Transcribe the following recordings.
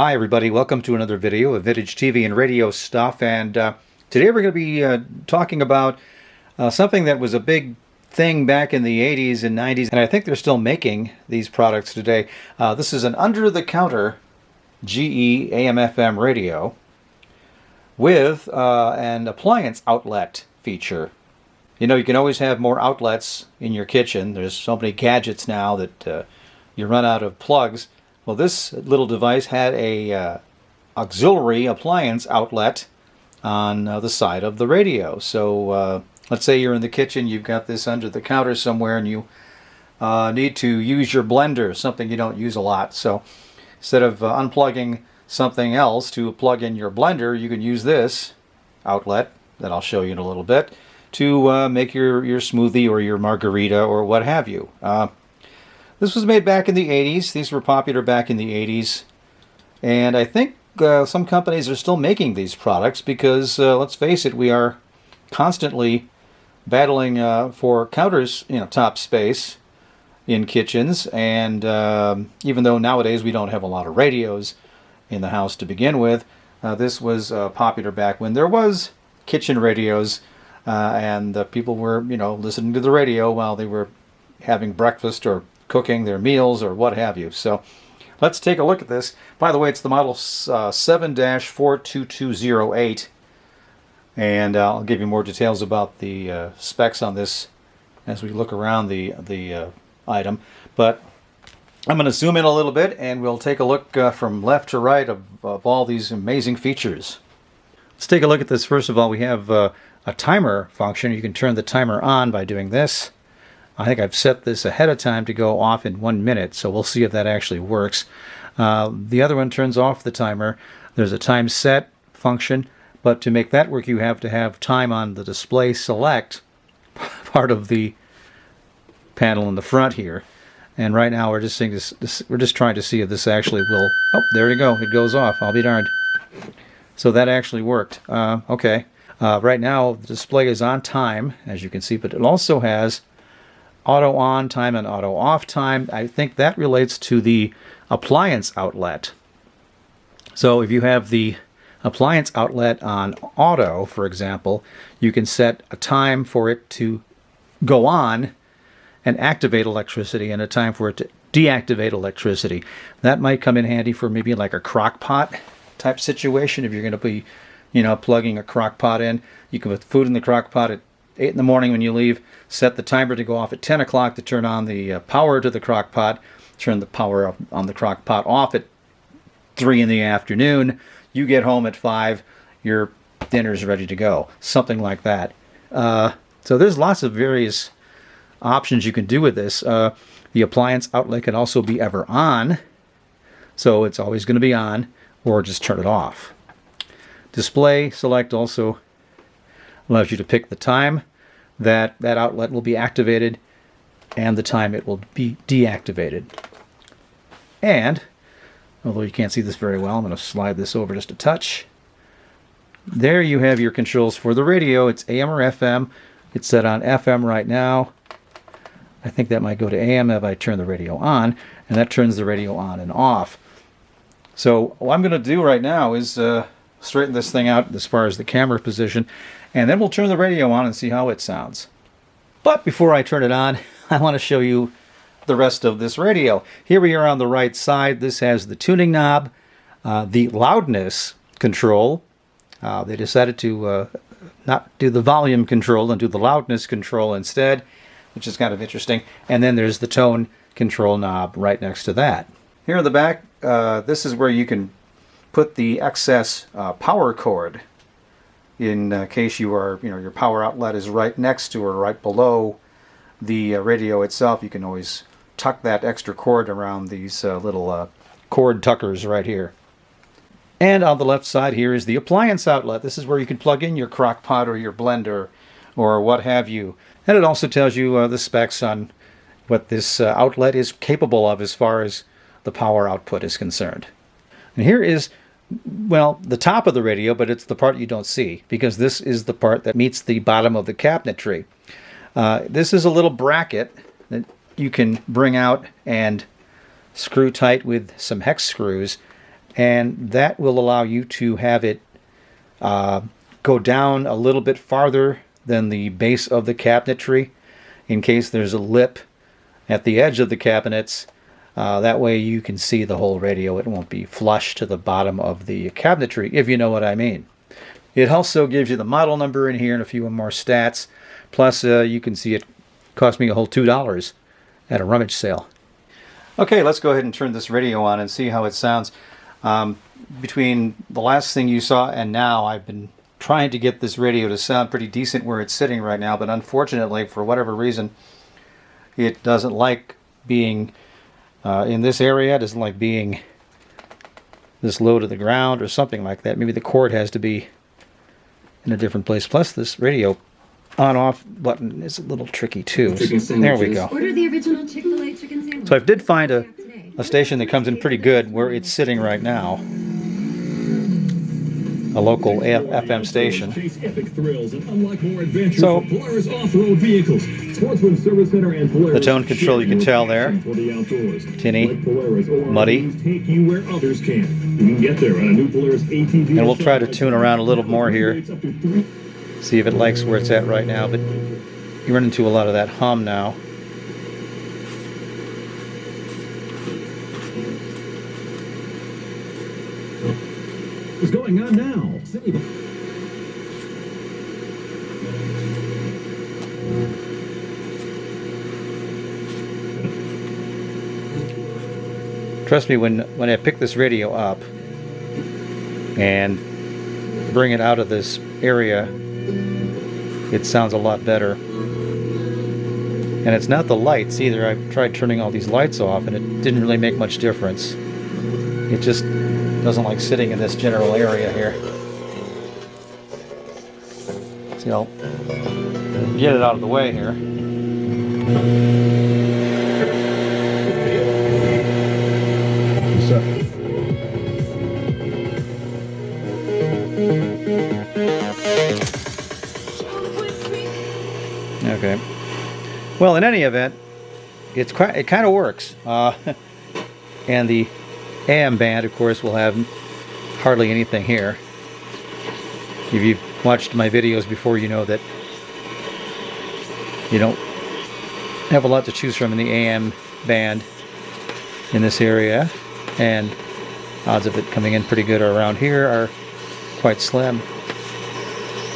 Hi everybody, welcome to another video of vintage TV and radio stuff, and today we're going to be talking about something that was a big thing back in the 80s and 90s, and I think they're still making these products today. This is an under-the-counter GE AM/FM radio with an appliance outlet feature. You know, you can always have more outlets in your kitchen. There's so many gadgets now that you run out of plugs. Well, this little device had a auxiliary appliance outlet on the side of the radio. So let's say you're in the kitchen, you've got this under the counter somewhere, and you need to use your blender, something you don't use a lot. So instead of unplugging something else to plug in your blender, you can use this outlet that I'll show you in a little bit to make your smoothie or your margarita or what have you. This was made back in the 80s. These were popular back in the 80s. And I think some companies are still making these products because, let's face it, we are constantly battling for top space in kitchens. And even though nowadays we don't have a lot of radios in the house to begin with, this was popular back when there was kitchen radios and people were, listening to the radio while they were having breakfast or cooking their meals or what have you. So let's take a look at this. By the way, it's the model 7-42208, and I'll give you more details about the specs on this as we look around the item. But I'm going to zoom in a little bit and we'll take a look from left to right of all these amazing features. Let's take a look at this. First of all, we have a timer function. You can turn the timer on by doing this. I think I've set this ahead of time to go off in 1 minute, so we'll see if that actually works. The other one turns off the timer. There's a time set function, but to make that work you have to have time on the display select part of the panel in the front here. And right now we're just trying to see if this actually will... Oh, there you go. It goes off. I'll be darned. So that actually worked. Okay. Right now the display is on time, as you can see, but it also has auto on time and auto off time. I think that relates to the appliance outlet. So if you have the appliance outlet on auto, for example, you can set a time for it to go on and activate electricity and a time for it to deactivate electricity. That might come in handy for maybe like a crock pot type situation. If you're going to be, plugging a crock pot in, you can put food in the crock pot at 8 in the morning when you leave, set the timer to go off at 10 o'clock to turn on the power to the crock pot, turn the power on the crock pot off at 3 in the afternoon. You get home at 5, your dinner's ready to go. Something like that. So there's lots of various options you can do with this. The appliance outlet can also be ever on, so it's always going to be on, or just turn it off. Display select also allows you to pick the time that outlet will be activated and the time it will be deactivated. And, although you can't see this very well, I'm going to slide this over just a touch. There you have your controls for the radio. It's AM or FM. It's set on FM right now. I think that might go to AM if I turn the radio on, and that turns the radio on and off. So what I'm going to do right now is straighten this thing out as far as the camera position, and then we'll turn the radio on and see how it sounds. But before I turn it on, I want to show you the rest of this radio. Here we are on the right side. This has the tuning knob, the loudness control. They decided to not do the volume control and do the loudness control instead, which is kind of interesting. And then there's the tone control knob right next to that. Here in the back, this is where you can put the excess power cord in case you are, your power outlet is right next to or right below the radio itself. You can always tuck that extra cord around these little cord tuckers right here. And on the left side here is the appliance outlet. This is where you can plug in your crock pot or your blender or what have you. And it also tells you the specs on what this outlet is capable of as far as the power output is concerned. And here is, well, the top of the radio, but it's the part you don't see because this is the part that meets the bottom of the cabinetry. This is a little bracket that you can bring out and screw tight with some hex screws and that will allow you to have it go down a little bit farther than the base of the cabinetry in case there's a lip at the edge of the cabinets. That way you can see the whole radio. It won't be flush to the bottom of the cabinetry, if you know what I mean. It also gives you the model number in here and a few more stats. Plus, you can see it cost me a whole $2 at a rummage sale. Okay, let's go ahead and turn this radio on and see how it sounds. Between the last thing you saw and now, I've been trying to get this radio to sound pretty decent where it's sitting right now, but unfortunately, for whatever reason, it doesn't like being in this area. It doesn't like being this low to the ground or something like that. Maybe the cord has to be in a different place. Plus, this radio on-off button is a little tricky too. So, there we go. Order the original Chick-fil-A chicken sandwich. So I did find a station that comes in pretty good where it's sitting right now. A local FM station. So, the tone control you can tell there. Tinny, muddy. And we'll try to tune around a little more here. See if it likes where it's at right now. But you run into a lot of that hum now. What's going on now? Trust me, when I pick this radio up and bring it out of this area, it sounds a lot better. And it's not the lights either. I've tried turning all these lights off and it didn't really make much difference. It just doesn't like sitting in this general area here. See, I'll get it out of the way here. Okay. Well, in any event, it kind of works. And the AM band, of course, will have hardly anything here. If you've watched my videos before, you know that you don't have a lot to choose from in the AM band in this area, and odds of it coming in pretty good around here are quite slim.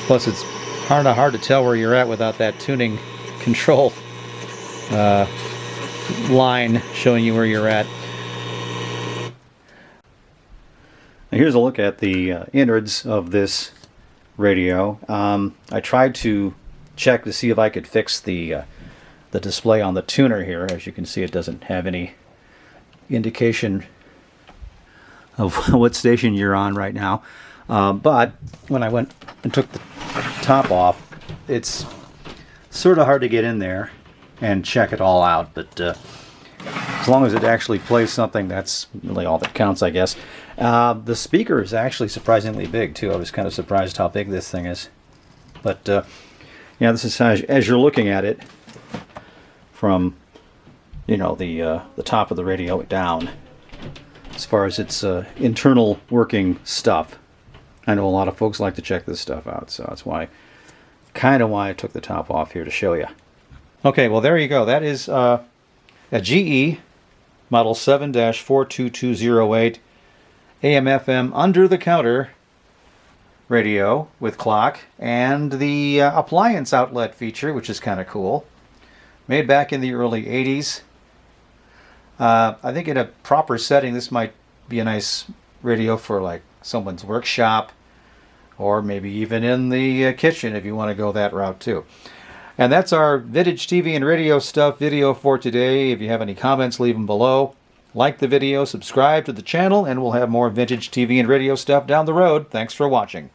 Plus, it's hard to tell where you're at without that tuning control line showing you where you're at. Now here's a look at the innards of this radio. I tried to check to see if I could fix the display on the tuner here. As you can see, it doesn't have any indication of what station you're on right now. But when I went and took the top off, it's sort of hard to get in there and check it all out. But as long as it actually plays something, that's really all that counts, I guess. The speaker is actually surprisingly big too. I was kind of surprised how big this thing is. But yeah, this is how, as you're looking at it from, you know, the top of the radio down, as far as its internal working stuff. I know a lot of folks like to check this stuff out, so that's why I took the top off here to show you. Okay, well there you go. That is a GE model 7-42208 AM/FM under-the-counter radio with clock and the appliance outlet feature, which is kind of cool. Made back in the early 80s. I think in a proper setting, this might be a nice radio for like someone's workshop, or maybe even in the kitchen if you want to go that route too. And that's our vintage TV and radio stuff video for today. If you have any comments, leave them below. Like the video, subscribe to the channel, and we'll have more vintage TV and radio stuff down the road. Thanks for watching.